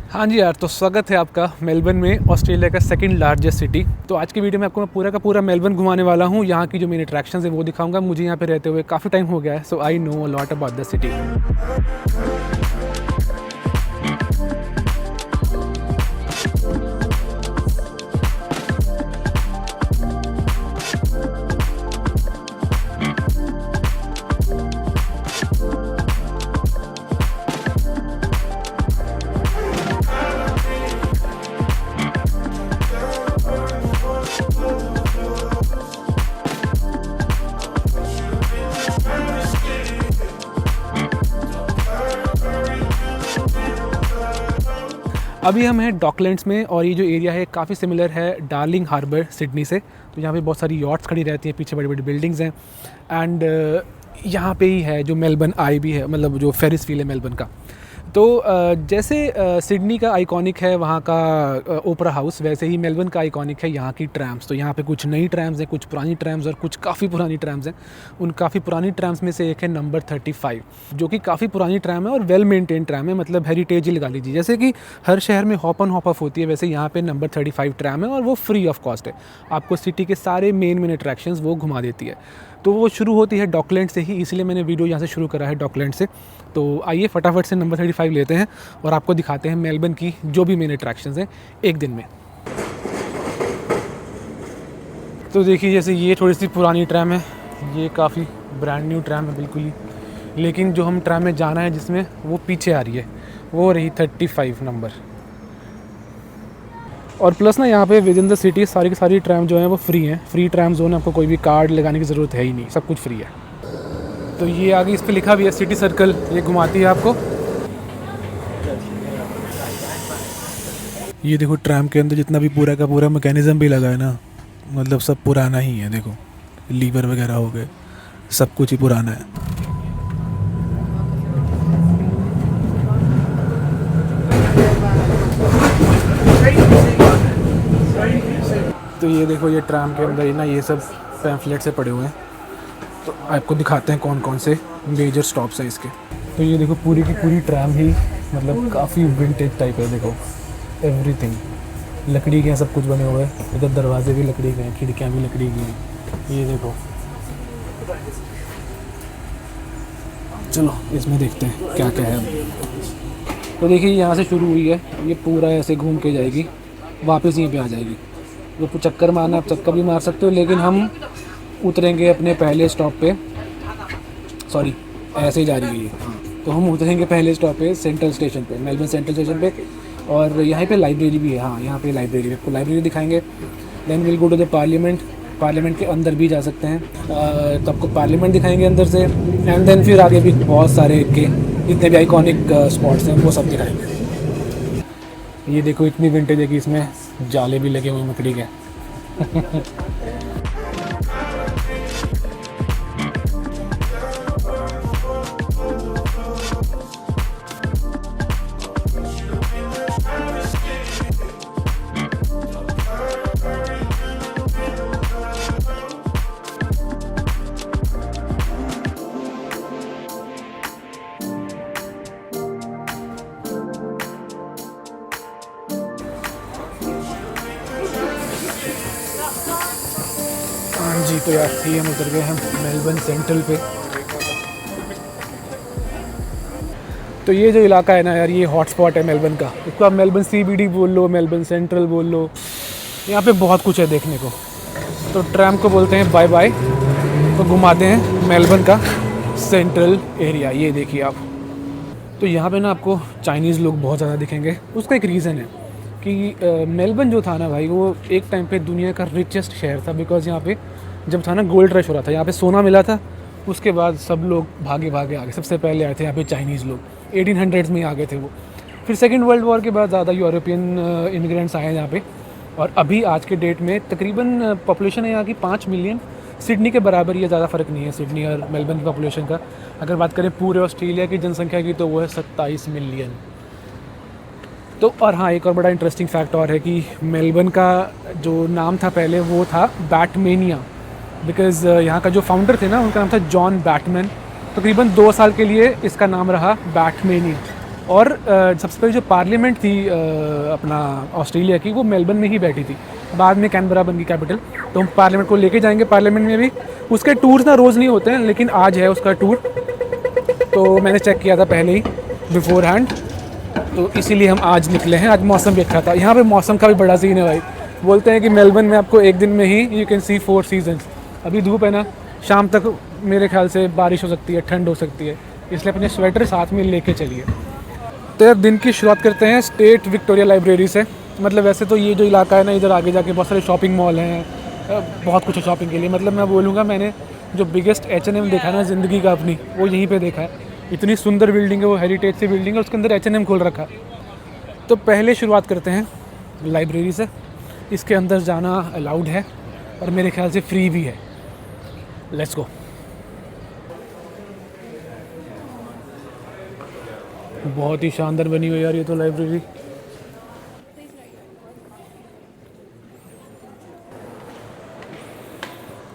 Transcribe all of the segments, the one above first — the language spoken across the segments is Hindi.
हाँ जी यार, तो स्वागत है आपका मेलबर्न में, ऑस्ट्रेलिया का सेकंड लार्जेस्ट सिटी। तो आज की वीडियो में आपको मैं पूरा का पूरा मेलबर्न घुमाने वाला हूँ। यहाँ की जो मेन अट्रैक्शंस है वो दिखाऊंगा। मुझे यहाँ पे रहते हुए काफ़ी टाइम हो गया है, so I know a lot about the city. अभी हम हैं डॉकलैंड्स में और ये जो एरिया है काफ़ी सिमिलर है डार्लिंग हार्बर सिडनी से। तो यहाँ पे बहुत सारी यॉट्स खड़ी रहती हैं, पीछे बड़ी बड़ी बिल्डिंग्स हैं एंड यहाँ पे ही है जो मेलबर्न आई भी है, मतलब जो फेरिस व्हील है मेलबर्न का। तो जैसे सिडनी का आइकॉनिक है वहाँ का ओपरा हाउस, वैसे ही मेलबर्न का आइकॉनिक है यहाँ की ट्रैम्स। तो यहाँ पे कुछ नई ट्रैम्स हैं, कुछ पुरानी ट्रैम्स और कुछ काफ़ी पुरानी ट्रैम्स हैं। उन काफ़ी पुरानी ट्रैम्स में से एक है नंबर 35, जो कि काफ़ी पुरानी ट्रैम है और वेल मेंटेन ट्रैम है, मतलब हेरिटेज ही लगा लीजिए। जैसे कि हर शहर में हॉप ऑन हॉप ऑफ होती है, वैसे यहाँ पे नंबर 35 ट्रैम है और वो फ्री ऑफ कॉस्ट है। आपको सिटी के सारे मेन अट्रैक्शंस वो घुमा देती है। तो वो शुरू होती है डॉकलैंड से ही, इसलिए मैंने वीडियो यहाँ से शुरू करा है डॉकलैंड से। तो आइए फटाफट से नंबर 35 लेते हैं और आपको दिखाते हैं मेलबर्न की जो भी मेन अट्रैक्शंस हैं एक दिन में। तो देखिए, जैसे ये थोड़ी सी पुरानी ट्रैम है, ये काफ़ी ब्रांड न्यू ट्रैम है बिल्कुल ही, लेकिन जो हम ट्रैम में जाना है जिसमें वो पीछे आ रही है, वो रही 35 नंबर। और प्लस ना यहाँ पे विद इन द सिटी सारी की सारी ट्रैम जो है वो फ्री हैं, फ्री ट्रैम जोन है, आपको कोई भी कार्ड लगाने की ज़रूरत है ही नहीं, सब कुछ फ्री है। तो ये आगे इस पर लिखा भी है सिटी सर्कल, ये घुमाती है आपको। ये देखो ट्रैम के अंदर जितना भी पूरा का पूरा मैकेनिज़्म भी लगा है ना, मतलब सब पुराना ही है। देखो लीवर वगैरह हो गए, सब कुछ ही पुराना है। तो ये देखो, ये ट्रैम के अंदर ही ना ये सब पैम्फलेट से पड़े हुए हैं। तो आपको दिखाते हैं कौन कौन से मेजर स्टॉप्स हैं इसके। तो ये देखो पूरी की पूरी ट्रैम ही मतलब काफ़ी विंटेज टाइप है। देखो एवरीथिंग लकड़ी के हैं, सब कुछ बने हुए हैं। इधर दरवाजे भी लकड़ी के हैं, खिड़कियाँ भी लकड़ी की हैं। ये देखो, चलो इसमें देखते हैं क्या क्या है। तो देखिए यहाँ से शुरू हुई है, ये पूरा ऐसे घूम के जाएगी, वापस यहीं पे आ जाएगी। तो चक्कर मारना, आप चक्कर भी मार सकते हो, लेकिन हम उतरेंगे अपने पहले स्टॉप पे। सॉरी, ऐसे ही जा रही है ये। तो हम उतरेंगे पहले स्टॉप पे सेंट्रल स्टेशन पे, मेलबर्न सेंट्रल स्टेशन पे। और यहाँ पे लाइब्रेरी भी है। हाँ, यहाँ पे लाइब्रेरी, आपको लाइब्रेरी दिखाएंगे। Then will go to the parliament, parliament के अंदर भी जा सकते हैं। तो आपको पार्लियामेंट दिखाएंगे अंदर से, एंड देन फिर आगे भी बहुत सारे के जितने भी आइकॉनिक स्पॉट्स हैं वो सब दिखाएंगे। ये देखो इतनी विंटेज है कि इसमें जाले भी लगे हुए मकड़ी के। हाँ जी, तो यार ये हम उतर गए हैं मेलबर्न सेंट्रल पे। तो ये जो इलाका है ना यार, ये हॉटस्पॉट है मेलबर्न का। इसको आप मेलबर्न CBD बोल लो, मेलबर्न सेंट्रल बोल लो, यहाँ पे बहुत कुछ है देखने को। तो ट्रैम को बोलते हैं बाय बाय, तो घुमाते हैं मेलबर्न का सेंट्रल एरिया। ये देखिए आप, तो यहाँ पे ना आपको चाइनीज़ लोग बहुत ज़्यादा दिखेंगे। उसका एक रीज़न है कि मेलबर्न जो था ना भाई, वो एक टाइम पे दुनिया का रिचेस्ट शहर था। बिकॉज़ यहाँ पे जब था ना गोल्ड रश हो रहा था, यहाँ पे सोना मिला था। उसके बाद सब लोग भागे भागे आ गए। सबसे पहले आए थे यहाँ पे चाइनीज़ लोग, 1800s में ही आ गए थे वो। फिर सेकेंड वर्ल्ड वॉर के बाद ज़्यादा यूरोपियन इमिग्रेंट्स आए यहाँ पे। और अभी आज के डेट में तकरीबन पॉपुलेशन है यहाँ की 5 मिलियन, सिडनी के बराबर ही है, ज़्यादा फ़र्क नहीं है सिडनी और मेलबर्न की पॉपुलेशन का। अगर बात करें पूरे ऑस्ट्रेलिया की जनसंख्या की, तो वो है 27 मिलियन। तो और हाँ, एक और बड़ा इंटरेस्टिंग फैक्ट और है कि मेलबर्न का जो नाम था पहले वो था बैटमेनिया, बिकॉज़ यहाँ का जो फाउंडर थे ना, उनका नाम था जॉन बैटमैन। तकरीबन 2 साल के लिए इसका नाम रहा बैटमेनिया। और सबसे पहले जो पार्लियामेंट थी अपना ऑस्ट्रेलिया की, वो मेलबर्न में ही बैठी थी। बाद में कैनबरा बन गई कैपिटल। तो हम पार्लियामेंट को लेके जाएंगे, पार्लियामेंट में भी। उसके टूर्स ना रोज़ नहीं होते हैं, लेकिन आज है उसका टूर। तो मैंने चेक किया था पहले ही बिफोर हैंड, तो इसीलिए हम आज निकले हैं। आज मौसम भी अच्छा था। यहाँ पे मौसम का भी बड़ा सीन है भाई। बोलते हैं कि मेलबर्न में आपको एक दिन में ही यू कैन सी 4 सीजन्स। अभी धूप है ना, शाम तक मेरे ख्याल से बारिश हो सकती है, ठंड हो सकती है, इसलिए अपने स्वेटर साथ में लेके चलिए। तो यार दिन की शुरुआत करते हैं स्टेट विक्टोरिया लाइब्रेरी से। मतलब वैसे तो ये जो इलाका है ना, इधर आगे जाके बहुत सारे शॉपिंग मॉल हैं, बहुत कुछ है शॉपिंग के लिए। मतलब मैं बोलूँगा मैंने जो बिगेस्ट H&M देखा ना ज़िंदगी का अपनी, वो यहीं पे देखा है। इतनी सुंदर बिल्डिंग है वो, हेरिटेज से बिल्डिंग है, उसके अंदर H&M खोल रखा है। तो पहले शुरुआत करते हैं लाइब्रेरी से। इसके अंदर जाना अलाउड है और मेरे ख्याल से फ्री भी है। Let's go. बहुत ही शानदार बनी हुई यार ये तो लाइब्रेरी।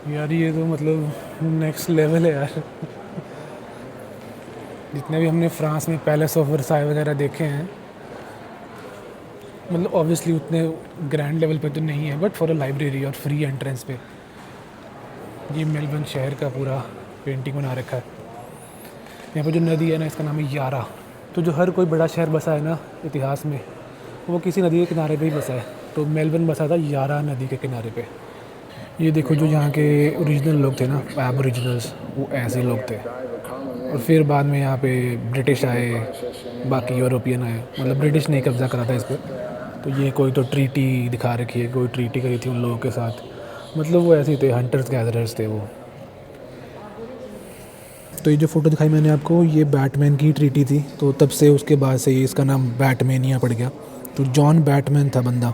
यार ये तो मतलब नेक्स्ट लेवल है यार। जितने भी हमने फ्रांस में पैलेस ऑफ वर्साई वगैरह देखे हैं, मतलब ऑब्वियसली उतने ग्रैंड लेवल पे तो नहीं है, बट फॉर अ लाइब्रेरी और फ्री एंट्रेंस पे ये मेलबर्न शहर का पूरा पेंटिंग बना रखा है। यहाँ पर जो नदी है ना, इसका नाम है यारा। तो जो हर कोई बड़ा शहर बसा है ना इतिहास में, वो किसी नदी के किनारे पे ही बसा है। तो मेलबर्न बसा था यारा नदी के किनारे पे। ये देखो जो यहाँ के ओरिजिनल लोग थे ना, एबोरिजिनल्स, वो ऐसे लोग थे। और फिर बाद में यहाँ पे ब्रिटिश आए, बाकी यूरोपियन आए। मतलब ब्रिटिश ने कब्ज़ा करा था इस पर। तो ये कोई तो ट्रीटी दिखा रखी है, कोई ट्रीटी करी थी उन लोगों के साथ। मतलब वो ऐसे ही थे, हंटर्स गैदरर्स थे वो। तो ये जो फ़ोटो दिखाई मैंने आपको, ये बैटमैन की ट्रीटी थी। तो तब से उसके बाद से इसका नाम बैटमैनिया पड़ गया। तो जॉन बैटमैन था बंदा,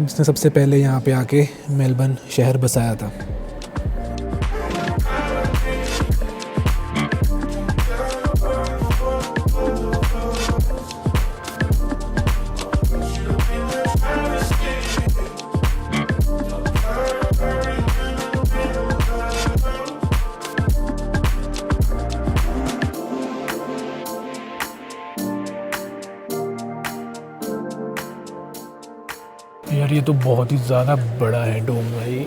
जिसने सबसे पहले यहाँ पे आके मेलबर्न शहर बसाया था। यार ये तो बहुत ही ज़्यादा बड़ा है डोम भाई,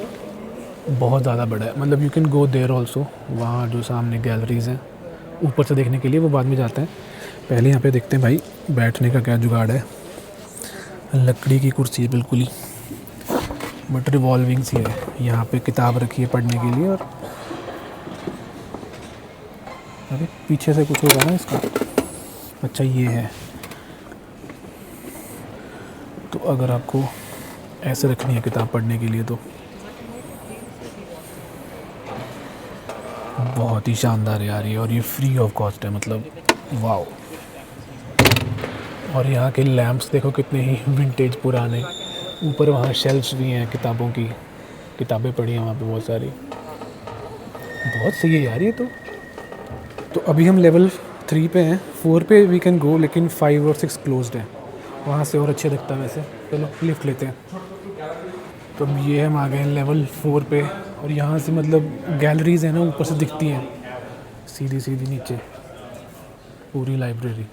बहुत ज़्यादा बड़ा है। मतलब you can go there also. वहाँ जो सामने गैलरीज़ हैं ऊपर से देखने के लिए, वो बाद में जाते हैं। पहले यहाँ पे देखते हैं भाई बैठने का क्या जुगाड़ है। लकड़ी की कुर्सी है बिल्कुल ही, बट रिवॉल्विंग सी है। यहाँ पे किताब रखी है पढ़ने के लिए। और अरे पीछे से कुछ होगा ना इसका। अच्छा ये है। तो अगर आपको ऐसे रखनी है किताब पढ़ने के लिए तो बहुत ही शानदार यार ये। और ये फ्री ऑफ कॉस्ट है, मतलब वाओ। और यहाँ के लैंप्स देखो कितने ही विंटेज पुराने। ऊपर वहाँ शेल्फ्स भी हैं किताबों की, किताबें पड़ी हैं वहाँ पे बहुत सारी। बहुत सही है यार ये तो अभी हम लेवल 3 पे हैं। 4 पे वी कैन गो, लेकिन 5 और 6 क्लोज्ड हैं। वहाँ से और अच्छे दिखता है वैसे। चलो लिफ्ट लेते हैं। तो अब ये हम आ गए हैं लेवल 4 पे। और यहाँ से मतलब गैलरीज़ हैं ना, ऊपर से दिखती हैं सीधी सीधी नीचे पूरी लाइब्रेरी।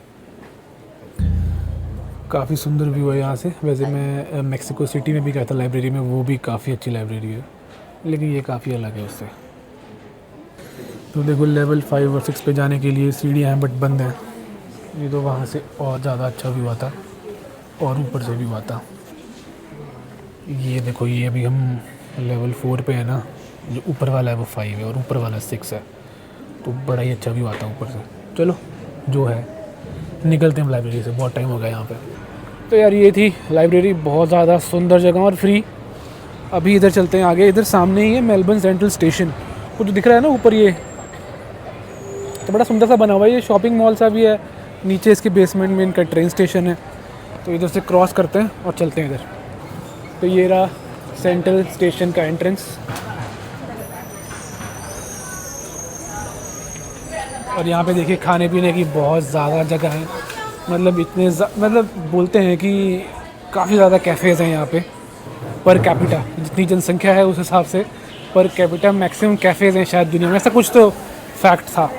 काफ़ी सुंदर व्यू है यहाँ से। वैसे मैं मेक्सिको सिटी में भी गया था लाइब्रेरी में, वो भी काफ़ी अच्छी लाइब्रेरी है, लेकिन ये काफ़ी अलग है उससे। तो देखो लेवल 5 और 6 पे जाने के लिए सीढ़ियाँ हैं, बट बंद हैं। ये तो वहाँ से और ज़्यादा अच्छा व्यू आता, और ऊपर से व्यू आता। ये देखो ये भी हम लेवल 4 पे है ना, जो ऊपर वाला है वो 5 है और ऊपर वाला 6 है। तो बड़ा ही अच्छा व्यू आता है ऊपर से। चलो जो है निकलते हैं हम लाइब्रेरी से, बहुत टाइम हो गया यहाँ पे। तो यार ये थी लाइब्रेरी, बहुत ज़्यादा सुंदर जगह और फ्री। अभी इधर चलते हैं आगे। इधर सामने ही है मेलबर्न सेंट्रल स्टेशन, वो जो दिख रहा है ना ऊपर, ये तो बड़ा सुंदर सा बना हुआ है। ये शॉपिंग मॉल सा भी है। नीचे इसके बेसमेंट में इनका ट्रेन स्टेशन है। तो इधर से क्रॉस करते हैं और चलते हैं इधर। तो ये रहा सेंट्रल स्टेशन का एंट्रेंस। और यहाँ पे देखिए खाने पीने की बहुत ज़्यादा जगह है। मतलब मतलब बोलते हैं कि काफ़ी ज़्यादा कैफ़ेज़ हैं यहाँ पे पर कैपिटा। जितनी जनसंख्या है उस हिसाब से पर कैपिटा मैक्सिमम कैफ़ेज़ हैं शायद दुनिया में, ऐसा कुछ तो फैक्ट था।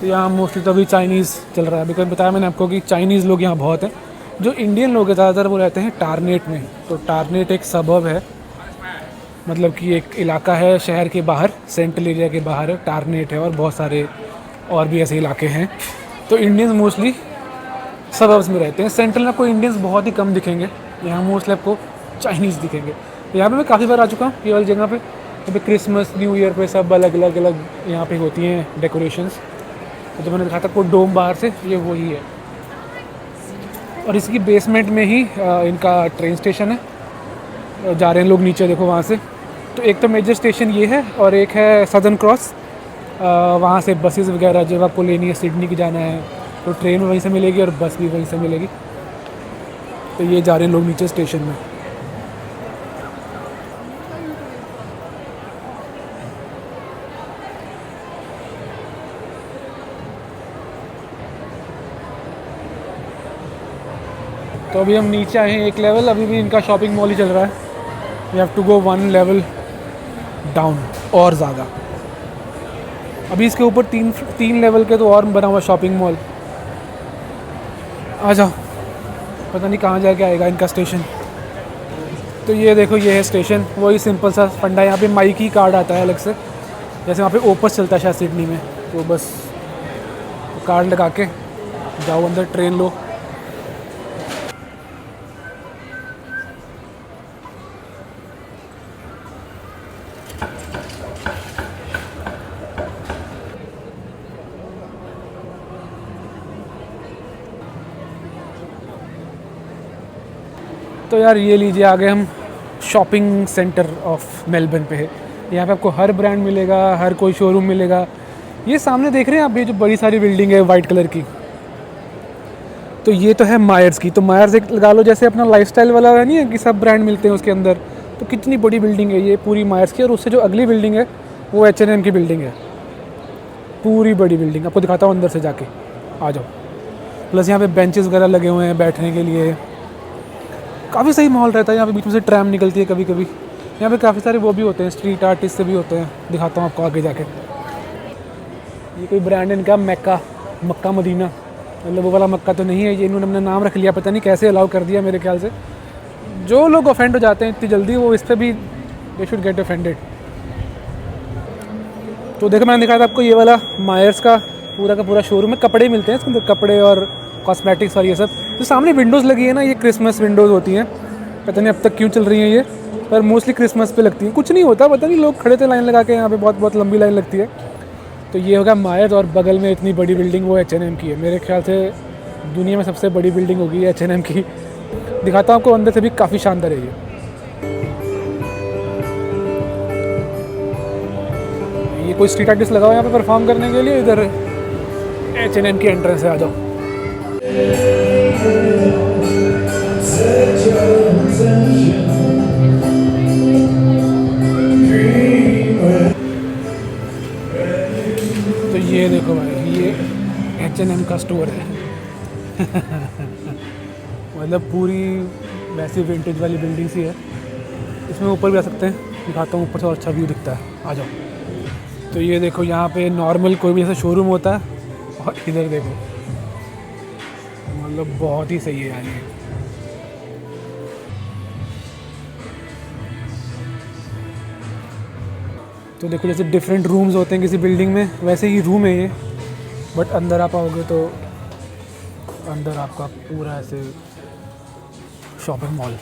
तो यहाँ मोस्टली तो अभी चाइनीज़ चल रहा है, बिकॉज बताया मैंने आपको कि चाइनीज़ लोग यहाँ बहुत हैं। जो इंडियन लोग हैं ज़्यादातर वो रहते हैं टारनेट में। तो टारनेट एक सबब है, मतलब कि एक इलाका है शहर के बाहर, सेंट्रल एरिया के बाहर है, टारनेट है और बहुत सारे और भी ऐसे इलाके हैं। तो इंडियंस मोस्टली सबर्ब्स में रहते हैं। सेंट्रल में आपको इंडियंस बहुत ही कम दिखेंगे, यहाँ मोस्टली आपको चाइनीज़ दिखेंगे। तो यहाँ पे मैं काफ़ी बार आ चुका हूँ ये वाली जगह पे। यहाँ पे क्रिसमस न्यू ईयर पे सब अलग अलग यहाँ पे होती हैं डेकोरेशंस। तो मैंने देखा था आपको डोम बाहर से, ये वही है। और इसकी बेसमेंट में ही इनका ट्रेन स्टेशन है। जा रहे हैं लोग नीचे, देखो वहाँ से। तो एक तो मेजर स्टेशन ये है और एक है सदर्न क्रॉस। वहाँ से बसेस वगैरह जब आपको लेनी है, सिडनी की जाना है तो ट्रेन वहीं से मिलेगी और बस भी वहीं से मिलेगी। तो ये जा रहे हैं लोग नीचे स्टेशन में। तो अभी हम नीचे आए हैं एक लेवल, अभी भी इनका शॉपिंग मॉल ही चल रहा है। We have to go 1 level down और ज़्यादा। अभी इसके ऊपर तीन लेवल के तो और बना हुआ शॉपिंग मॉल। आ जाओ, पता नहीं कहाँ जाके आएगा इनका स्टेशन। तो ये देखो, ये है स्टेशन, वही सिंपल सा फंडा। यहाँ पे माइकी कार्ड आता है अलग से, जैसे वहाँ पे ओपस चलता है शायद सिडनी में। तो बस कार्ड लगा के जाओ अंदर, ट्रेन लो। तो यार ये लीजिए, आ गए हम शॉपिंग सेंटर ऑफ मेलबर्न पे है। यहाँ पे आपको हर ब्रांड मिलेगा, हर कोई शोरूम मिलेगा। ये सामने देख रहे हैं आप, ये जो बड़ी सारी बिल्डिंग है वाइट कलर की, तो ये तो है मायर्स की। तो मायर्स एक लगा लो जैसे अपना लाइफस्टाइल वाला है, नहीं है कि सब ब्रांड मिलते हैं उसके अंदर। तो कितनी बड़ी बिल्डिंग है ये, पूरी मायर्स की। और उससे जो अगली बिल्डिंग है वो H&M की बिल्डिंग है, पूरी बड़ी बिल्डिंग। आपको दिखाता हूँ अंदर से जाके, आ जाओ। प्लस यहाँ पे बेंचेस वगैरह लगे हुए हैं बैठने के लिए, काफ़ी सही माहौल रहता है। यहाँ पे बीच में से ट्रैम निकलती है कभी कभी। यहाँ पे काफ़ी सारे वो भी होते हैं, स्ट्रीट आर्टिस्ट से भी होते हैं, दिखाता हूँ आपको आगे जाके। ये कोई ब्रांड है इनका, मक्का मदीना, मतलब वो वाला मक्का तो नहीं है ये, इन्होंने अपना नाम रख लिया, पता नहीं कैसे अलाउ कर दिया। मेरे ख्याल से जो लोग ऑफेंड हो जाते हैं इतनी जल्दी, वो इस पर भी दे शुड गेट ऑफेंडेड। तो देखो, मैंने दिखाया था आपको ये वाला मायर्स का पूरा शोरूम है। कपड़े मिलते हैं इसके अंदर, कपड़े और कॉस्मेटिक्स और ये सब। जो सामने विंडोज़ लगी है ना, ये क्रिसमस विंडोज़ होती हैं। पता नहीं अब तक क्यों चल रही हैं ये, पर मोस्टली क्रिसमस पे लगती हैं। कुछ नहीं होता, पता नहीं लोग खड़े थे लाइन लगा के, यहाँ पे बहुत बहुत लंबी लाइन लगती है। तो ये होगा मायर्स, और बगल में इतनी बड़ी बिल्डिंग वो H&M की है। मेरे ख्याल से दुनिया में सबसे बड़ी बिल्डिंग होगी H&M की। दिखाता हूँ आपको, अंदर से भी काफ़ी शानदार है ये कोई स्ट्रीट आर्टिस्ट लगा हुआ है यहाँ पे परफॉर्म करने के लिए। इधर H&M की एंट्रेंस है, आ जाओ। तो ये देखो भाई, ये H&M का स्टोर है। मतलब पूरी वैसी विंटेज वाली बिल्डिंग सी है। इसमें ऊपर भी आ सकते हैं, दिखाता हूँ ऊपर से और अच्छा व्यू दिखता है, आ जाओ। तो ये देखो, यहाँ पे नॉर्मल कोई भी ऐसा शोरूम होता है, और इधर देखो, मतलब बहुत ही सही है यार ये। तो देखो, जैसे डिफरेंट रूम्स होते हैं किसी बिल्डिंग में, वैसे ही रूम है ये। बट अंदर आप आओगे तो अंदर आपका पूरा ऐसे शॉपिंग मॉल।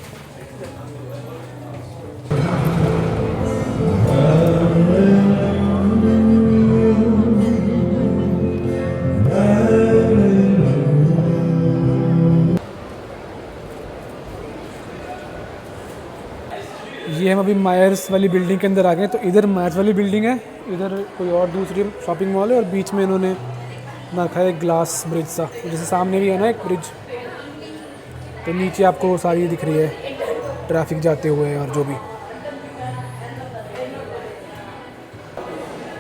ये हम अभी मायर्स वाली बिल्डिंग के अंदर आ गए। तो इधर मायर्स वाली बिल्डिंग है, इधर कोई और दूसरी शॉपिंग मॉल है, और बीच में इन्होंने रखा है ग्लास ब्रिज सा, जैसे सामने भी है ना एक ब्रिज। तो नीचे आपको सारी दिख रही है ट्रैफिक जाते हुए और जो भी।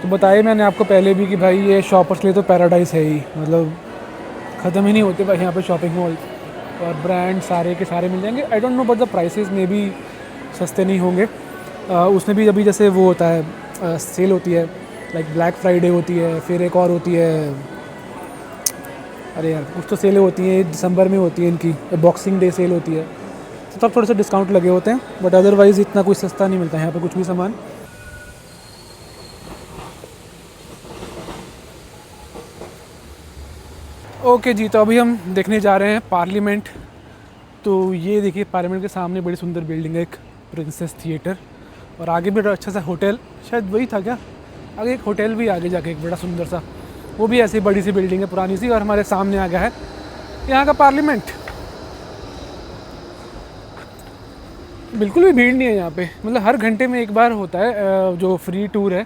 तो बताया मैंने आपको पहले भी कि भाई ये शॉपर्स के लिए तो पैराडाइज है ही, मतलब ख़त्म ही नहीं होते भाई यहाँ पे शॉपिंग मॉल। और ब्रांड सारे के सारे मिल जाएंगे। आई don't no but the prices में भी सस्ते नहीं होंगे। उसमें भी अभी जैसे वो होता है, सेल होती है, लाइक ब्लैक फ्राइडे होती है, फिर एक और होती है अरे यार कुछ तो सेलें होती हैं, दिसंबर में होती है इनकी, बॉक्सिंग डे सेल होती है, तो तब थोड़े से डिस्काउंट लगे होते हैं, बट अदरवाइज़ इतना कुछ सस्ता नहीं मिलता है यहाँ पे कुछ भी सामान। ओके जी, तो अभी हम देखने जा रहे हैं पार्लियामेंट। तो ये देखिए पार्लियामेंट के सामने बड़ी सुंदर बिल्डिंग है, एक प्रिंसेस थिएटर, और आगे भी अच्छा सा होटल, शायद वही था क्या, आगे एक होटल भी आगे जाके एक बड़ा सुंदर सा, वो भी ऐसी बड़ी सी बिल्डिंग है पुरानी सी, और हमारे सामने आ गया है यहाँ का पार्लियामेंट। बिल्कुल भी भीड़ नहीं है यहाँ पे, मतलब हर घंटे में एक बार होता है जो फ्री टूर है।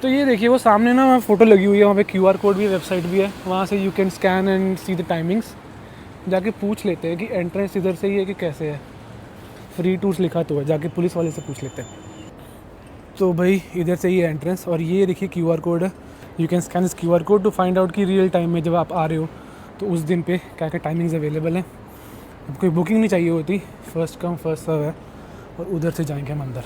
तो ये देखिए वो सामने ना फ़ोटो लगी हुई है, वहाँ पे QR कोड भी है, वेबसाइट भी है, वहाँ से you can scan and see the timings. जाके पूछ लेते हैं कि एंट्रेंस इधर से ही है कि कैसे है, फ्री टूर्स लिखा तो है, जाके पुलिस वाले से पूछ लेते हैं। तो भाई इधर से ही है एंट्रेंस, और ये देखिए QR कोड है, यू कैन स्कैन इस QR code to find out कि रियल टाइम में जब आप आ रहे हो तो उस दिन पे क्या क्या टाइमिंग्स अवेलेबल हैं। अब कोई बुकिंग नहीं चाहिए होती, फर्स्ट कम फर्स्ट सर्व है, और उधर से जाएंगे हम अंदर।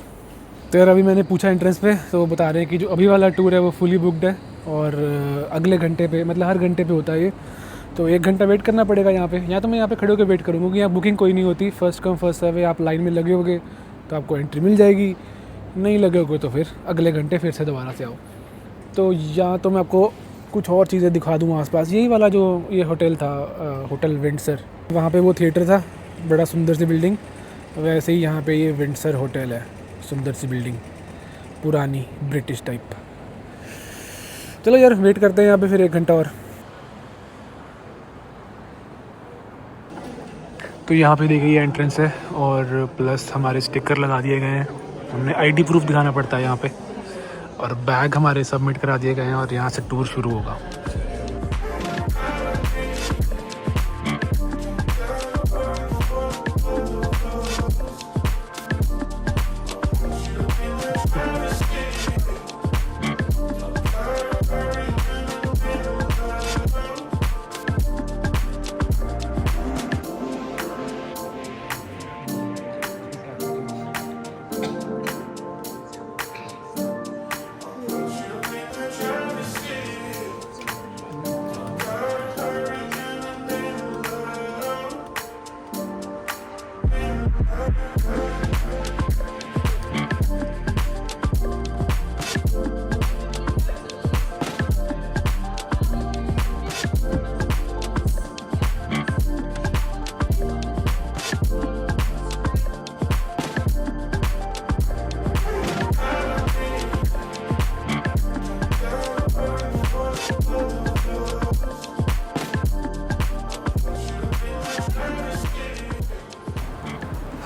तो यार अभी मैंने पूछा एंट्रेंस पे, तो वो बता रहे हैं कि जो अभी वाला टूर है वो फुली बुकड है, और अगले घंटे पे, मतलब हर घंटे पे होता है ये, तो 1 घंटा वेट करना पड़ेगा यहाँ पे, या तो मैं यहाँ पे खड़े होकर वेट करूँगा, क्योंकि यहाँ बुकिंग कोई नहीं होती, फर्स्ट कम फर्स्ट सर्व है, आप लाइन में लगे होगे तो आपको एंट्री मिल जाएगी, नहीं लगे होगे तो फिर अगले घंटे फिर से दोबारा से आओ। तो या तो मैं आपको कुछ और चीज़ें दिखा दूँ आसपास, यही वाला जो ये होटल था, होटल विंडसर, वहाँ पे वो थिएटर था, बड़ा सुंदर सी बिल्डिंग, वैसे ही यहाँ पे ये विंडसर होटल है, सुंदर सी बिल्डिंग, पुरानी ब्रिटिश टाइप। चलो यार वेट करते हैं यहाँ पे फिर 1 घंटा और। तो यहाँ पे देखिए ये एंट्रेंस है, और प्लस हमारे स्टिकर लगा दिए गए हैं, हमने ID प्रूफ दिखाना पड़ता है यहाँ पे, और बैग हमारे सबमिट करा दिए गए हैं, और यहाँ से टूर शुरू होगा।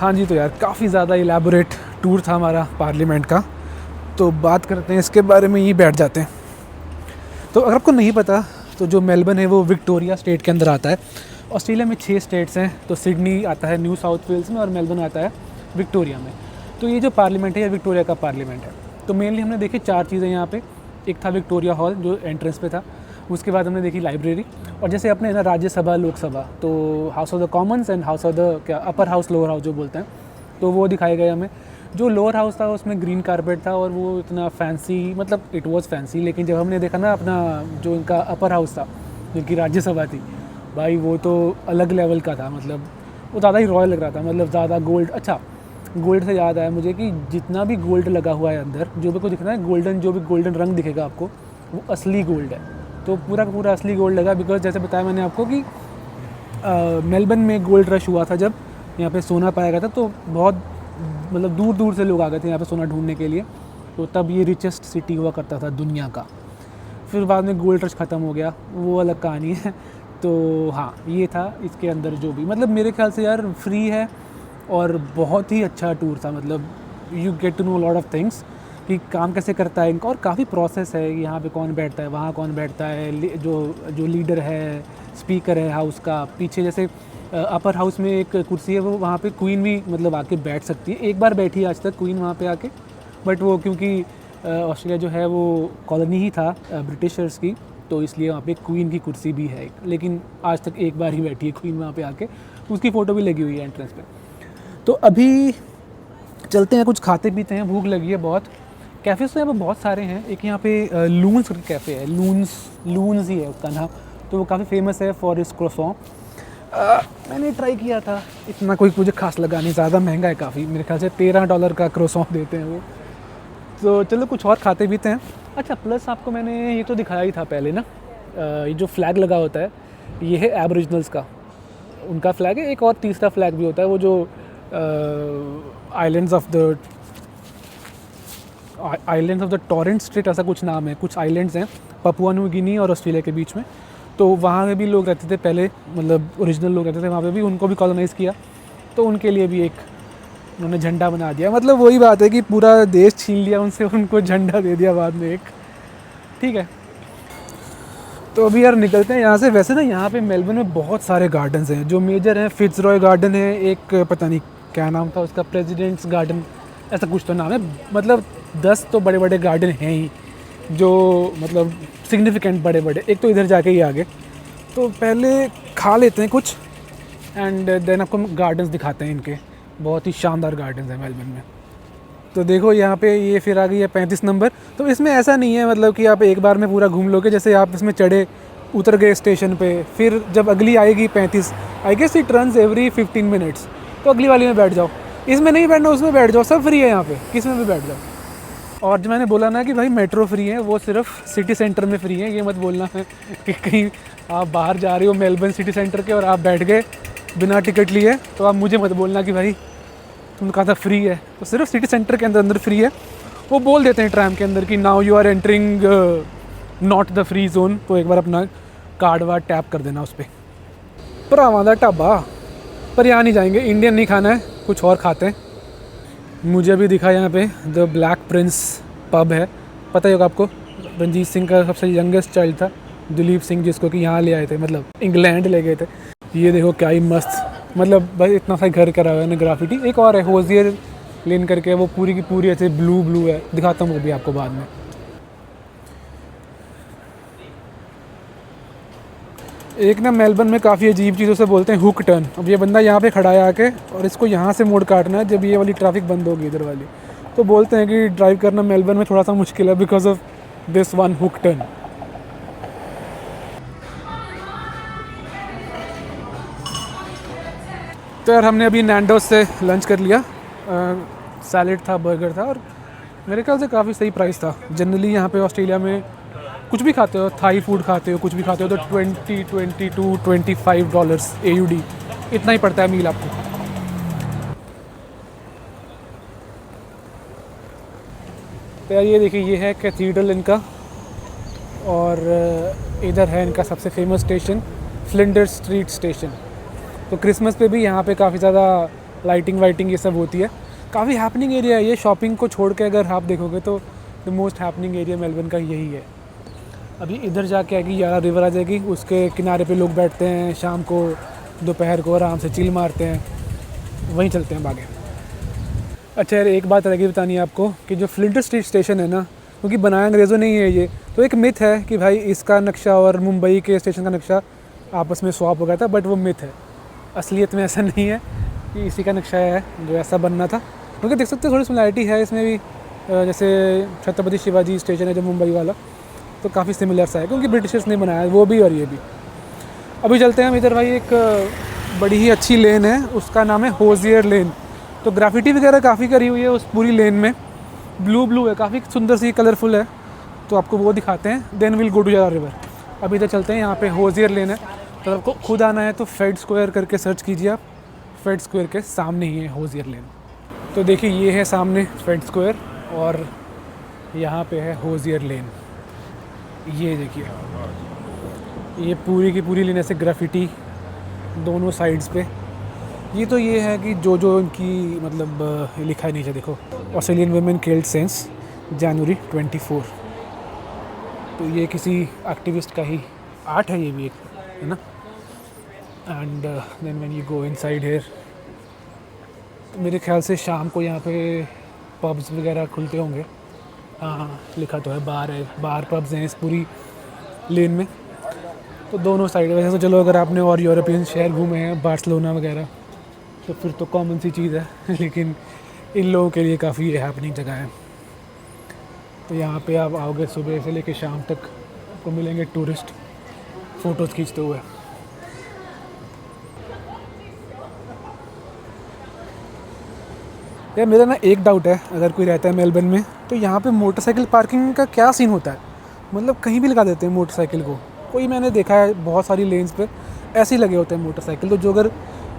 हाँ जी, तो यार काफ़ी ज़्यादा इलेबोरेट टूर था हमारा पार्लियामेंट का, तो बात करते हैं इसके बारे में, ही बैठ जाते हैं। तो अगर आपको नहीं पता तो जो मेलबर्न है वो विक्टोरिया स्टेट के अंदर आता है। ऑस्ट्रेलिया में 6 स्टेट्स हैं, तो सिडनी आता है न्यू साउथ वेल्स में, और मेलबर्न आता है विक्टोरिया में। तो ये जो पार्लियामेंट है ये विक्टोरिया का पार्लियामेंट है। तो मेनली हमने देखी 4 चीज़ें यहाँ पे, एक था विक्टोरिया हॉल जो एंट्रेंस पे था, उसके बाद हमने देखी लाइब्रेरी, और जैसे अपने ना राज्यसभा लोकसभा, तो house of the Commons and house of the क्या अपर हाउस लोअर हाउस जो बोलते हैं, तो वो दिखाए गए हमें। जो लोअर हाउस था उसमें ग्रीन कारपेट था, और वो इतना फैंसी, मतलब इट वाज फैंसी, लेकिन जब हमने देखा ना अपना जो इनका अपर हाउस था, जिनकी राज्यसभा थी, भाई वो तो अलग लेवल का था, मतलब वो ज़्यादा ही रॉयल लग रहा था, मतलब ज़्यादा गोल्ड। अच्छा, गोल्ड से याद आया मुझे कि जितना भी गोल्ड लगा हुआ है अंदर, जो भी को दिखना है गोल्डन, जो भी गोल्डन रंग दिखेगा आपको, वो असली गोल्ड है। तो पूरा का पूरा असली गोल्ड लगा, बिकॉज जैसे बताया मैंने आपको कि मेलबर्न में गोल्ड रश हुआ था, जब यहाँ पे सोना पाया गया था, तो बहुत मतलब दूर दूर से लोग आ गए थे यहाँ पे सोना ढूंढने के लिए, तो तब ये रिचेस्ट सिटी हुआ करता था दुनिया का। फिर बाद में गोल्ड रश ख़त्म हो गया, वो अलग कहानी है। तो हाँ, ये था इसके अंदर जो भी, मतलब मेरे ख्याल से यार फ्री है, और बहुत ही अच्छा टूर था, मतलब you get to know lot of things कि काम कैसे करता है इनका, और काफ़ी प्रोसेस है कि यहाँ पे कौन बैठता है, वहाँ कौन बैठता है, जो लीडर है, स्पीकर है हाउस का, पीछे जैसे अपर हाउस में एक कुर्सी है, वो वहाँ पे क्वीन भी मतलब आके बैठ सकती है। एक बार बैठी है आज तक क्वीन वहाँ पे आके, बट वो क्योंकि ऑस्ट्रेलिया जो है वो कॉलोनी ही था ब्रिटिशर्स की, तो इसलिए वहाँ पे क्वीन की कुर्सी भी है, लेकिन आज तक एक बार ही बैठी है क्वीन वहाँ पे आके, उसकी फ़ोटो भी लगी हुई है एंट्रेंस पे। तो अभी चलते हैं, कुछ खाते पीते हैं, भूख लगी है बहुत। कैफ़े तो यहाँ पे बहुत सारे हैं, एक यहाँ पे लून्स कैफ़े है, लून्स ही है उसका नाम, तो वो काफ़ी फेमस है फॉर इस क्रोसॉन। मैंने ट्राई किया था, इतना कोई मुझे खास लगा नहीं, ज़्यादा महंगा है काफ़ी, मेरे ख्याल से $13 का क्रोसॉन देते हैं वो। तो चलो कुछ और खाते पीते हैं। अच्छा, प्लस आपको मैंने ये तो दिखाया ही था पहले ना, ये जो फ्लैग लगा होता है ये है एबोरिजिनल्स का, उनका फ्लैग है। एक और तीसरा फ्लैग भी होता है, वो जो islands of the torrent straight ऐसा कुछ नाम है, कुछ आइलैंड्स हैं पपुआ न्यू गिनी और ऑस्ट्रेलिया के बीच में। तो वहाँ पे भी लोग रहते थे पहले, मतलब ओरिजिनल लोग रहते थे वहाँ पे भी, उनको भी कॉलोनाइज़ किया, तो उनके लिए भी एक उन्होंने झंडा बना दिया। मतलब वही बात है कि पूरा देश छीन लिया उनसे, उनको झंडा दे दिया बाद में एक। ठीक है, तो अभी यार निकलते हैं यहाँ से। वैसे ना यहाँ पे मेलबर्न में बहुत सारे गार्डन्स हैं जो मेजर हैं। फिट्जरॉय गार्डन है एक, पता नहीं क्या नाम था उसका, प्रेसिडेंट्स गार्डन ऐसा कुछ तो नाम है। मतलब 10 तो बड़े बड़े गार्डन हैं ही जो मतलब सिग्निफिकेंट बड़े बड़े। एक तो इधर जाके ही आगे, तो पहले खा लेते हैं कुछ एंड देन आपको गार्डन्स दिखाते हैं इनके। बहुत ही शानदार गार्डन्स हैं मेलबर्न में। तो देखो यहाँ पे ये फिर आ गई है 35 नंबर। तो इसमें ऐसा नहीं है मतलब कि आप एक बार में पूरा घूम लोगे, जैसे आप इसमें चढ़े उतर गए स्टेशन पे, फिर जब अगली आएगी 35, I guess it runs every 15 minutes, तो अगली वाली में बैठ जाओ। इसमें नहीं बैठना, उसमें बैठ जाओ, सब फ्री है यहाँ पे, किस में भी बैठ जाओ। और जो मैंने बोला ना कि भाई मेट्रो फ्री है, वो सिर्फ सिटी सेंटर में फ्री है। ये मत बोलना है कि कहीं आप बाहर जा रहे हो मेलबर्न सिटी सेंटर के और आप बैठ गए बिना टिकट लिए, तो आप मुझे मत बोलना कि भाई तुमने कहा था फ्री है। तो सिर्फ सिटी सेंटर के अंदर फ्री है। वो बोल देते हैं ट्रैम के अंदर कि now you are entering not the free zone, तो एक बार अपना कार्ड वार्ड टैप कर देना उस पर। भरावां दा ढाबा, पर यहाँ नहीं जाएंगे, इंडियन नहीं खाना है, कुछ और खाते हैं। मुझे भी दिखा यहाँ पे द ब्लैक प्रिंस पब है, पता ही होगा आपको, रंजीत सिंह का सबसे यंगेस्ट चाइल्ड था दिलीप सिंह, जिसको कि यहाँ ले आए थे, मतलब इंग्लैंड ले गए थे। ये देखो क्या ही मस्त, मतलब भाई इतना सा घर करा हुआ है ना ग्राफिटी। एक और है होजियर लेन करके, वो पूरी की पूरी ऐसे ब्लू है, दिखाता हूँ वो भी आपको बाद में। एक ना मेलबर्न में काफ़ी अजीब चीज़ों से बोलते हैं हुक टर्न। अब ये बंदा यहाँ पे खड़ा है आके और इसको यहाँ से मोड़ काटना है जब ये वाली ट्रैफिक बंद होगी इधर वाली। तो बोलते हैं कि ड्राइव करना मेलबर्न में थोड़ा सा मुश्किल है because of this one hook turn. तो यार हमने अभी नैंडोस से लंच कर लिया, सैलेड था, बर्गर था, और मेरे ख्याल से काफ़ी सही प्राइस था। जनरली यहाँ पे ऑस्ट्रेलिया में कुछ भी खाते हो, थाई फूड खाते हो, कुछ भी खाते हो, तो $20, $22, $25 AUD इतना ही पड़ता है मील आपको। तो यार ये देखिए, ये है कैथीड्रल इनका, और इधर है इनका सबसे famous station Flinders street station. तो क्रिसमस पे भी यहाँ पे काफ़ी ज़्यादा लाइटिंग वाइटिंग ये सब होती है। काफ़ी हैपनिंग एरिया है ये, शॉपिंग को छोड़ के अगर आप देखोगे तो the most happening area Melbourne का यही है। अभी इधर जाके आएगी यारा रिवर आ जाएगी, उसके किनारे पे लोग बैठते हैं शाम को, दोपहर को आराम से चिल मारते हैं, वहीं चलते हैं बागे। अच्छा यार एक बात रहेगी बतानी है आपको कि जो फ्लिंडर स्ट्रीट स्टेशन है ना, क्योंकि बनाया अंग्रेज़ों ने ही है ये, तो एक मिथ है कि भाई इसका नक्शा और मुंबई के स्टेशन का नक्शा आपस में स्वैप हो गया था, बट वो मिथ है। असलियत में ऐसा नहीं है कि इसी का नक्शा है जो ऐसा बनना था, क्योंकि देख सकते हो थोड़ी सिमिलरिटी है इसमें भी। जैसे छत्रपति शिवाजी स्टेशन है जो मुंबई वाला, तो काफ़ी सिमिलर सा है क्योंकि ब्रिटिशर्स ने बनाया वो भी और ये भी। अभी चलते हैं हम इधर, भाई एक बड़ी ही अच्छी लेन है, उसका नाम है होजियर लेन। तो ग्राफिटी वगैरह काफ़ी करी हुई है उस पूरी लेन में, ब्लू है, काफ़ी सुंदर सी कलरफुल है, तो आपको वो दिखाते हैं। देन विल गो टू यारा रिवर। अभी इधर चलते हैं, यहाँ पे होजियर लेन है, तो आपको खुद आना है तो फेड स्क्वायर करके सर्च कीजिए आप, फेड स्क्वायर के सामने ही है होजियर लेन। तो देखिए ये है सामने फेड स्क्वायर और यहाँ पे है होजियर लेन। ये देखिए ये पूरी की पूरी लेन ऐसे ग्राफिटी दोनों साइड्स पे। ये तो ये है कि जो इनकी मतलब लिखा है नीचे देखो, Australian women killed since January 24। तो ये किसी एक्टिविस्ट का ही आर्ट है ये भी एक, है ना। And then when you go inside here, मेरे ख्याल से शाम को यहाँ पे पब्स वगैरह खुलते होंगे। हाँ लिखा तो है, बार पब्स हैं इस पूरी लेन में, तो दोनों साइड। वैसे तो चलो अगर आपने और यूरोपियन शहर घूमे हैं बार्सिलोना वगैरह तो फिर तो कॉमन सी चीज़ है, लेकिन इन लोगों के लिए काफ़ी हैपनिंग जगह है। तो यहाँ पे आप आओगे सुबह से लेकर शाम तक, आपको मिलेंगे टूरिस्ट फ़ोटोज़ खींचते हुए। यार मेरा ना एक डाउट है, अगर कोई रहता है मेलबर्न में तो यहाँ पे मोटरसाइकिल पार्किंग का क्या सीन होता है? मतलब कहीं भी लगा देते हैं मोटरसाइकिल को। कोई मैंने देखा है बहुत सारी लेन्स पे ऐसे ही लगे होते हैं मोटरसाइकिल। तो जो अगर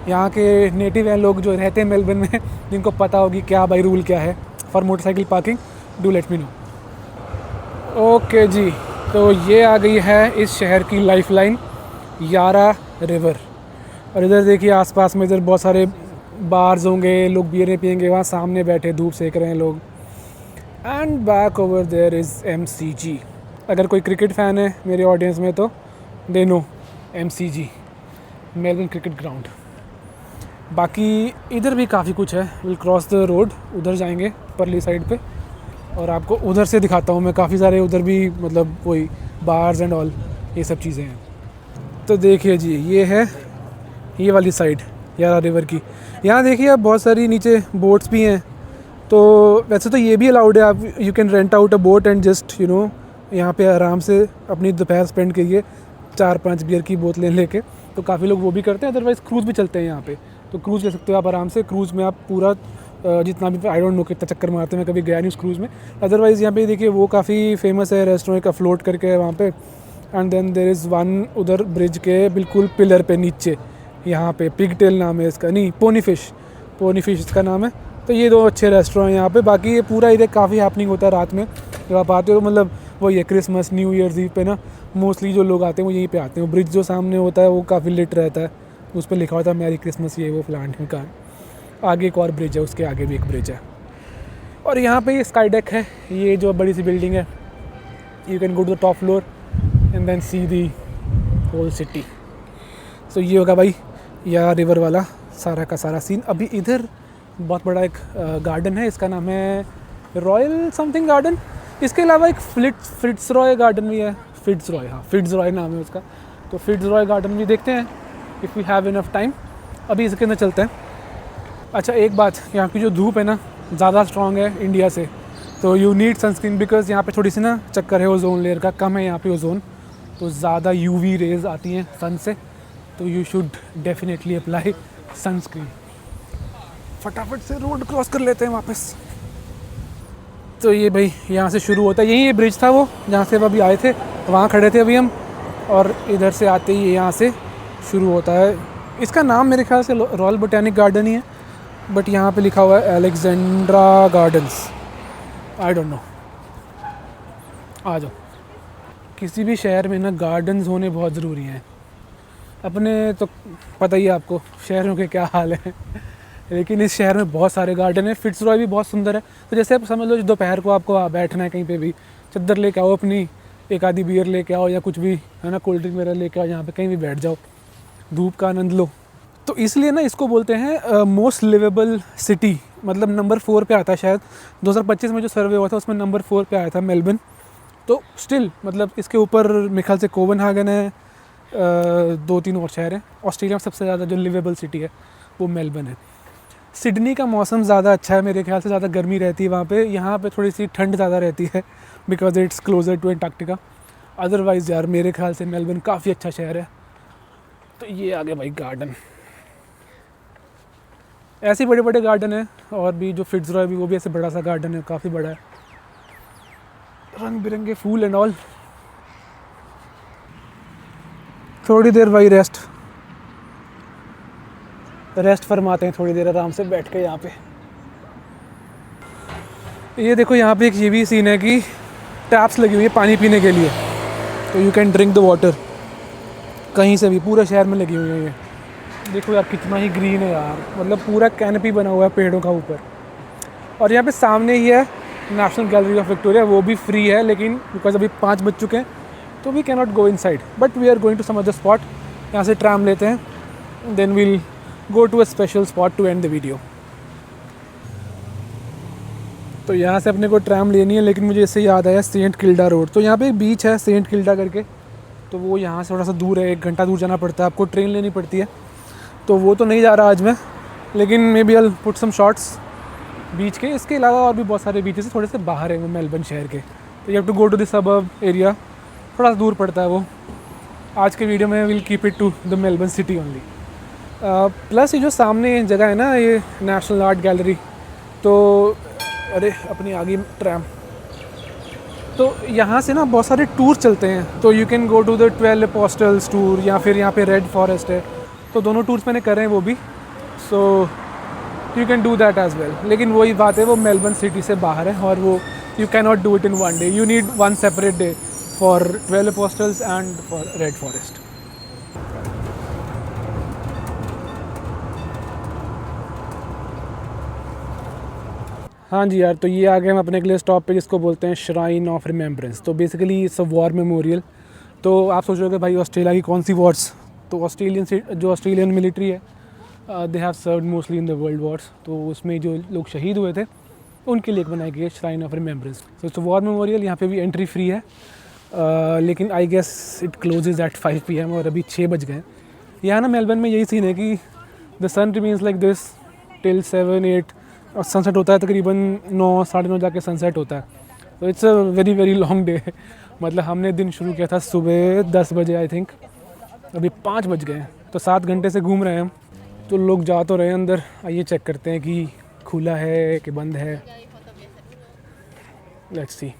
यहाँ के नेटिव हैं लोग जो रहते हैं मेलबर्न में, जिनको पता होगी क्या भाई रूल क्या है for motorcycle parking, do let me know. Okay जी, तो ये आ गई है इस शहर की लाइफलाइन, यारा रिवर। और इधर देखिए आसपास में इधर बहुत सारे बार्स होंगे, लोग बियरें पियेंगे, वहाँ सामने बैठे धूप सेक रहे हैं लोग। And back over there is MCG। अगर कोई क्रिकेट फ़ैन है मेरे ऑडियंस में तो they know MCG, Melbourne cricket ground. बाकी इधर भी काफ़ी कुछ है। विल क्रॉस द रोड, उधर जाएंगे परली साइड पे और आपको उधर से दिखाता हूँ मैं। काफ़ी सारे उधर भी मतलब वही बार्स एंड ऑल ये सब चीज़ें हैं। तो देखिए जी, ये है ये वाली साइड यारा रिवर की। यहाँ देखिए आप बहुत सारी नीचे बोट्स भी हैं। तो वैसे तो ये भी अलाउड है, आप you can rent out a boat and just यहाँ पे आराम से अपनी दोपहर स्पेंड करिए 4-5 बियर की बोतलें लेके। तो काफ़ी लोग वो भी करते हैं। अदरवाइज़ क्रूज़ भी चलते हैं यहाँ पे, तो क्रूज़ ले सकते हो आप आराम से। क्रूज़ में आप पूरा जितना भी, आई डोंट नो कितना चक्कर मारते हैं, मैं कभी गया नहीं उस क्रूज़ में। अदरवाइज़ यहाँ पे देखिए वो काफ़ी फेमस है रेस्टोरेंट का, फ्लोट करके है वहाँ पे। And then there is one उधर ब्रिज के बिल्कुल पिलर पे नीचे, यहाँ पे पिग टेल नाम है इसका, नहीं पोनी फिश इसका नाम है। तो ये 2 अच्छे रेस्टोरेंट हैं यहाँ पे। बाकी ये पूरा एरिया काफ़ी हैपनिंग होता है रात में जब आप आते हो। मतलब वो ये क्रिसमस न्यू ईयर्स ईव पे ना मोस्टली जो लोग आते हैं वो यहीं पे आते हैं। ब्रिज जो सामने होता है वो काफ़ी लिट रहता है, उस पर लिखा होता है मैरी क्रिसमस ये वो प्लांट का। आगे एक और ब्रिज है, उसके आगे भी एक ब्रिज है। और यहाँ पे ये स्काई डेक है, ये जो बड़ी सी बिल्डिंग है। You can go to the top floor and then see the whole city. So ये होगा भाई या रिवर वाला सारा का सारा सीन। अभी इधर बहुत बड़ा एक गार्डन है, इसका नाम है रॉयल समथिंग गार्डन। इसके अलावा एक फिट्सरॉय गार्डन भी है, फिट्सरॉय नाम है उसका। तो फिट्सरॉय गार्डन भी देखते हैं if we have enough time. अभी इसके अंदर चलते हैं। अच्छा एक बात, यहाँ की जो धूप है ना ज़्यादा स्ट्रॉन्ग है इंडिया से, तो यू नीड सनस्क्रीन बिकॉज यहाँ पे थोड़ी सी ना चक्कर है ओजोन लेयर का, कम है यहाँ पे ओजोन, तो ज़्यादा UV रेज आती हैं सन से, तो you should definitely apply sunscreen. फटाफट से रोड क्रॉस कर लेते हैं वापस। तो ये भाई यहाँ से शुरू होता है, यही ये ब्रिज था वो जहाँ से अभी आए थे, वहाँ खड़े थे अभी हम। और इधर से आते ही यहाँ से शुरू होता है। इसका नाम मेरे ख्याल से रॉयल बोटेनिक गार्डन ही है, बट यहाँ पे लिखा हुआ है Alexandra Gardens, I don't know. आ जाओ। किसी भी शहर में ना गार्डन्स होने बहुत ज़रूरी हैं। अपने तो पता ही है आपको शहरों के क्या हाल हैं, लेकिन इस शहर में बहुत सारे गार्डन हैं। फिट्सरॉय भी बहुत सुंदर है। तो जैसे आप समझ लो दोपहर को आपको बैठना है कहीं पे भी, चादर लेके आओ अपनी, एक आधी बियर लेके आओ या कुछ भी है ना, कोल्ड ड्रिंक वगैरह लेके आओ, यहाँ पे कहीं भी बैठ जाओ, धूप का आनंद लो। तो इसलिए ना इसको बोलते हैं मोस्ट लिवेबल सिटी। मतलब नंबर 4 पे आता है शायद 2025 में जो सर्वे हुआ था उसमें नंबर 4 पे आया था मेलबर्न। तो स्टिल मतलब इसके ऊपर मेरे ख्याल से कोपेनहेगन है, 2-3 और शहर हैं। ऑस्ट्रेलिया में सबसे ज़्यादा जो लिवेबल सिटी है वो मेलबर्न है। सिडनी का मौसम ज़्यादा अच्छा है मेरे ख्याल से, ज़्यादा गर्मी रहती है वहाँ पे। यहाँ पे थोड़ी सी ठंड ज़्यादा रहती है because it's closer to Antarctica. Otherwise यार मेरे ख्याल से मेलबर्न काफ़ी अच्छा शहर है। तो ये आ गया भाई गार्डन, ऐसे बड़े बड़े गार्डन है। और भी जो फिट्सरॉय भी वो भी ऐसे बड़ा सा गार्डन है, काफ़ी बड़ा है, रंग बिरंगे फूल एंड ऑल। थोड़ी देर भाई रेस्ट फरमाते हैं, थोड़ी देर आराम से बैठ के यहाँ पे। ये देखो यहाँ पे एक ये भी सीन है कि टैप्स लगी हुई है पानी पीने के लिए, तो you can drink the water कहीं से भी, पूरे शहर में लगी हुई है ये। देखो यार कितना ही ग्रीन है यार, मतलब पूरा कैनपी बना हुआ है पेड़ों का ऊपर। और यहाँ पे सामने ही है नेशनल गैलरी ऑफ विक्टोरिया, वो भी फ्री है, लेकिन बिकॉज अभी 5 बज चुके हैं तो we can not go inside, but we are going to some other spot. यहाँ से ट्राम लेते हैं, then will go to a special spot to end the video. तो यहाँ से अपने को ट्राम लेनी है, लेकिन मुझे इससे याद आया सेंट किल्डा रोड। तो यहाँ पे एक बीच है सेंट किल्डा करके, तो वो यहाँ से थोड़ा सा दूर है, 1 घंटा दूर जाना पड़ता है, आपको ट्रेन लेनी पड़ती है। तो वो तो नहीं जा रहा आज मैं, लेकिन maybe I put some shots बीच के। इसके अलावा और भी बहुत सारे बीचेस थोड़े से बाहर हैं वो मेलबर्न शहर के। तो you have to go to the suburb area, थोड़ा सा दूर पड़ता है वो। आज के वीडियो में will keep it to the Melbourne city only. Plus ये जो सामने जगह है ना, ये नेशनल आर्ट गैलरी, तो अरे अपनी आ गई ट्रैम। तो यहाँ से ना बहुत सारे टूर चलते हैं, तो you can go to the 12 apostles tour, या फिर यहाँ पे रेड फॉरेस्ट है, तो दोनों टूर्स मैंने करे हैं वो भी, so you can do that as well. लेकिन वही बात है, वो मेलबर्न सिटी से बाहर है और वो you can not do it in one day, you need one separate day for 12 apostles and for red forest. हाँ जी यार, तो ये आ गए हम अपने अगले स्टॉप पे, जिसको बोलते हैं श्राइन ऑफ रिमेम्बरेंस। तो basically it's a war memorial. तो आप सोच रहे हो कि भाई ऑस्ट्रेलिया की कौन सी वॉर्स, तो ऑस्ट्रेलियन मिलिट्री है, they have served mostly in the world Wars, तो उसमें जो लोग शहीद हुए थे उनके लिए बनाई गई है श्राइन ऑफ रिमेम्बरेंस। तो इट्स अ वॉर मेमोरियल। यहाँ पे भी एंट्री फ्री है, लेकिन I guess it closes at 5 PM और अभी 6 बज गए। यहाँ ना मेलबर्न में यही सीन है कि the sun remains like this till 7-8, और सनसेट होता है तकरीबन 9, 9:30 जाके सनसेट होता है। तो it's a very very long day. मतलब हमने दिन शुरू किया था सुबह 10 बजे आई थिंक, अभी 5 बज गए हैं, तो 7 घंटे से घूम रहे हैं हम। तो लोग जा तो रहे हैं अंदर, आइए चेक करते हैं कि खुला है कि बंद है। लेट्स सी,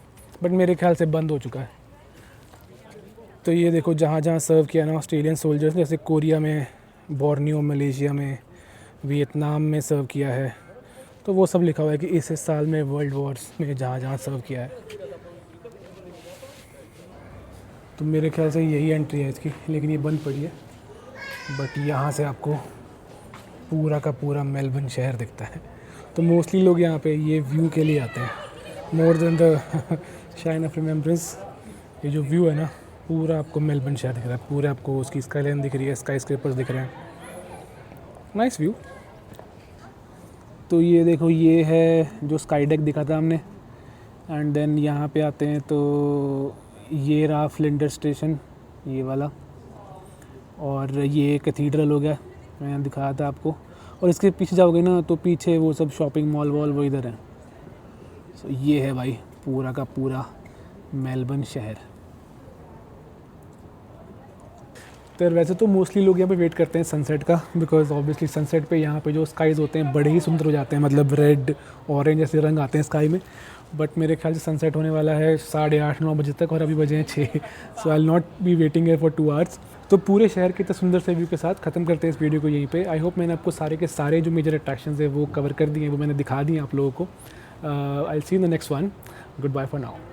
बट मेरे ख्याल से बंद हो चुका है। तो ये देखो, जहाँ जहाँ सर्व किया ना ऑस्ट्रेलियन सोल्जर्स, जैसे कोरिया में, बोर्नियो, मलेशिया में, वियतनाम में सर्व किया है, तो वो सब लिखा हुआ है कि इस साल में वर्ल्ड वॉर्स में जहाँ जहाँ सर्व किया है। तो मेरे ख्याल से यही एंट्री है इसकी, लेकिन ये बंद पड़ी है। बट यहाँ से आपको पूरा का पूरा मेलबर्न शहर दिखता है। तो मोस्टली लोग यहाँ पे ये व्यू के लिए आते हैं, more than the shrine of remembrance. ये जो व्यू है ना, पूरा आपको मेलबर्न शहर दिख रहा है, पूरा आपको उसकी स्काईलाइन दिख रही है, स्काई स्क्रेपर्स दिख रहे हैं, नाइस व्यू। तो ये देखो, ये है जो स्काई डेक दिखा था हमने, एंड देन यहाँ पे आते हैं तो ये रहा फ्लिंडर स्टेशन, ये वाला, और ये कैथीड्रल हो गया, मैंने दिखाया था आपको। और इसके पीछे जाओगे ना तो पीछे वो सब शॉपिंग मॉल वॉल वो इधर है। सो ये है भाई पूरा का पूरा मेलबर्न शहर। तो वैसे तो मोस्टली लोग यहाँ पे वेट करते हैं सनसेट का, बिकॉज ऑब्वियसली सनसेट पे यहाँ पे जो स्काईज़ होते हैं बड़े ही सुंदर हो जाते हैं, मतलब रेड ऑरेंज ऐसे रंग आते हैं स्काई में। बट मेरे ख्याल से सनसेट होने वाला है 8:30-9 बजे तक, और अभी बजे हैं 6, so I will not be waiting here for 2 hours. तो पूरे शहर के इतने सुंदर से व्यू के साथ ख़त्म करते हैं इस वीडियो को यहीं पे। आई होप मैंने आपको सारे के सारे जो मेजर अट्रैक्शंस है वो कवर कर दिए हैं, वो मैंने दिखा दिए आप लोगों को। I will see in the next one. Goodbye for now.